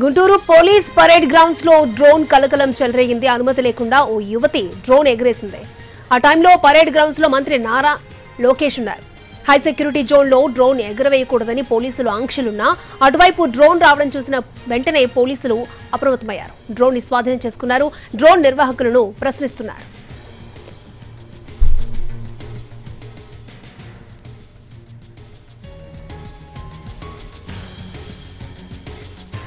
Guntur police parade grounds లో drone కలకలం చెలరేగింది. అనుమతి లేకుండా ఓ యువతి డ్రోన్ ఎగరేసింది. ఆ టైంలో పరేడ్ గ్రౌండ్స్ లో మంత్రి నారా లోకేష్ ఉన్నారు. హై సెక్యూరిటీ జోన్ లో డ్రోన్ ఎగరవేయకూడదని పోలీసులు ఆంక్షలున్నా అటువైపు డ్రోన్ రావడం చూసిన వెంటనే పోలీసులు అప్రమత్తమయ్యారు. డ్రోన్ ని స్వాధీనం చేసుకున్నారు. డ్రోన్ నిర్వాహకులను ప్రశ్నిస్తున్నారు.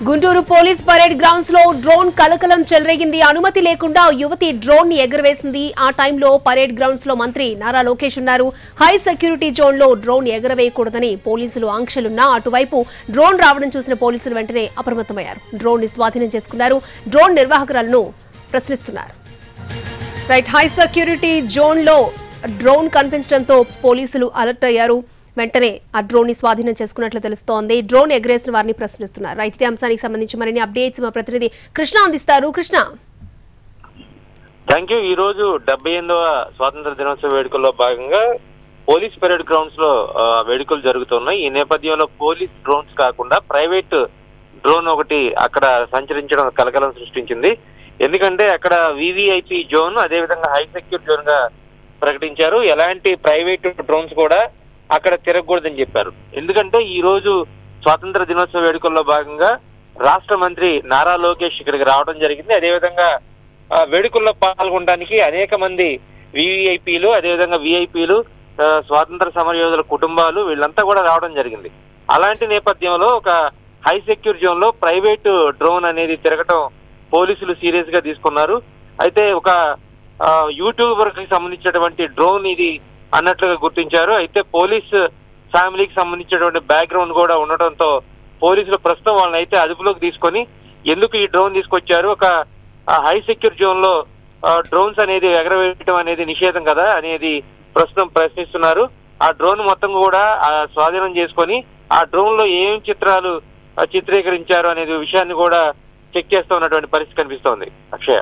గుంటూరు పోలీస్ పరేడ్ గ్రౌండ్స్ లో డ్రోన్ కలకలం చెలరేగింది. అనుమతి లేకుండా యువతి డ్రోన్ ని ఎగరవేసింది. ఆ టైంలో పరేడ్ గ్రౌండ్స్ లో మంత్రి నారా లోకేష్ ఉన్నారు. హై సెక్యూరిటీ జోన్ లో డ్రోన్ ఎగరవేయకూడదని పోలీసులు ఆంక్షలున్నా అటువైపు డ్రోన్ రావడం చూసిన పోలీసులు వెంటనే అప్రమత్తమయ్యారు. డ్రోన్ ని స్వాధీనం చేసుకున్నారు. డ్రోన్ నిర్వాహకులను ప్రశ్నిస్తున్నారు. రైట్, హై సెక్యూరిటీ జోన్ లో డ్రోన్ కనిపించడంతో పోలీసులు అలర్ట్ అయ్యారు. వెంటనే ఆ డ్రోన్ ని స్వాధీనం చేసుకున్నట్లు తెలుస్తోంది. డ్రోన్ ఎగరేసిన వారిని ప్రశ్నిస్తున్నారు. రైట్, ఇదే అంశానికి సంబంధించి మరిన్ని అప్డేట్స్ మా ప్రతినిధి కృష్ణ అందిస్తారు. Krishna, thank you. ఈ రోజు 78వ స్వాతంత్ర దినోత్సవ వేడుకల్లో భాగంగా పోలీస్ పరేడ్ గ్రౌండ్స్ లో వేడుకలు జరుగుతున్నాయి. ఈ నేపథ్యంలో పోలీస్ డ్రోన్స్ కాకుండా ప్రైవేట్ డ్రోన్ ఒకటి అక్కడ సంచరించడం కలకలం సృష్టించింది. ఎందుకంటే అక్కడ వివిఐపి జోన్, అదేవిధంగా హై సెక్యూర్ జోన్ గా ప్రకటించారు. ఎలాంటి ప్రైవేట్ డ్రోన్స్ కూడా అక్కడ తిరగకూడదని చెప్పారు. ఎందుకంటే ఈ రోజు స్వాతంత్ర దినోత్సవ వేడుకల్లో భాగంగా రాష్ట్ర మంత్రి నారా లోకేష్ ఇక్కడికి రావడం జరిగింది. అదేవిధంగా వేడుకల్లో పాల్గొనడానికి అనేక మంది వివిఐపీలు, అదేవిధంగా విఐపీలు, స్వాతంత్ర సమరయోధుల కుటుంబాలు వీళ్ళంతా కూడా రావడం జరిగింది. అలాంటి నేపథ్యంలో ఒక హై సెక్యూర్ జోన్ లో ప్రైవేట్ డ్రోన్ అనేది తిరగటం పోలీసులు సీరియస్ గా తీసుకున్నారు. అయితే ఒక యూట్యూబర్ కి సంబంధించినటువంటి డ్రోన్ ఇది అన్నట్లుగా గుర్తించారు. అయితే పోలీస్ ఫ్యామిలీకి సంబంధించినటువంటి బ్యాక్గ్రౌండ్ కూడా ఉండటంతో పోలీసులు ప్రస్తుతం వాళ్ళని అయితే అదుపులోకి తీసుకొని ఎందుకు ఈ డ్రోన్ తీసుకొచ్చారు, ఒక హై సెక్యూర్ జోన్ లో డ్రోన్స్ అనేది ఎగరవేయటం అనేది నిషేధం కదా అనేది ప్రస్తుతం ప్రశ్నిస్తున్నారు. ఆ డ్రోన్ మొత్తం కూడా స్వాధీనం చేసుకొని ఆ డ్రోన్ లో ఏం చిత్రాలు చిత్రీకరించారు అనే విషయాన్ని కూడా చెక్ చేస్తూ ఉన్నటువంటి పరిస్థితి కనిపిస్తోంది. అక్షయ,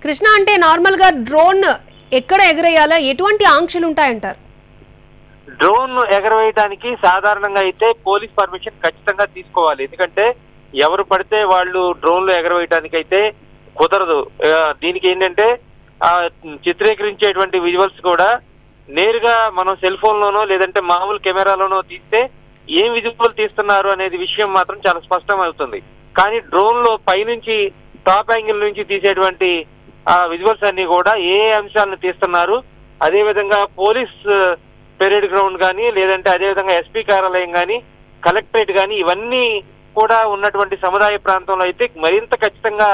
కృష్ణ, అంటే నార్మల్ గా డ్రోన్ ఎక్కడ ఎగరేయాలా, ఎటువంటి ఆంక్షలు ఉంటాయంటారు? డ్రోన్ ఎగరవేయడానికి సాధారణంగా అయితే పోలీస్ పర్మిషన్ ఖచ్చితంగా తీసుకోవాలి. ఎందుకంటే ఎవరు పడితే వాళ్ళు డ్రోన్లు ఎగరవేయడానికి అయితే కుదరదు. దీనికి ఏంటంటే చిత్రీకరించేటువంటి విజువల్స్ కూడా నేరుగా మనం సెల్ ఫోన్ లోనో లేదంటే మామూలు కెమెరాలోనో తీస్తే ఏం విజువల్ తీస్తున్నారు అనేది విషయం మాత్రం చాలా స్పష్టం అవుతుంది. కానీ డ్రోన్ లో పైనుంచి టాప్ యాంగిల్ నుంచి తీసేటువంటి విజువల్స్ అన్ని కూడా ఏ అంశాలను తీస్తున్నారు, అదేవిధంగా పోలీస్ పెరేడ్ గ్రౌండ్ కానీ లేదంటే అదేవిధంగా ఎస్పీ కార్యాలయం కానీ కలెక్టరేట్ కానీ ఇవన్నీ కూడా ఉన్నటువంటి సముదాయ ప్రాంతంలో అయితే మరింత ఖచ్చితంగా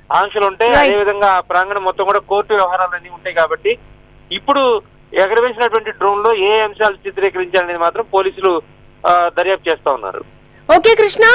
ఆంక్షలు ఉంటాయి. అదేవిధంగా ప్రాంగణం మొత్తం కూడా కోర్టు వ్యవహారాలన్నీ ఉంటాయి. కాబట్టి ఇప్పుడు ఎగరవేసినటువంటి డ్రోన్ లో ఏ అంశాలు చిత్రీకరించాలనేది మాత్రం పోలీసులు దర్యాప్తు చేస్తా ఉన్నారు. ఓకే కృష్ణ.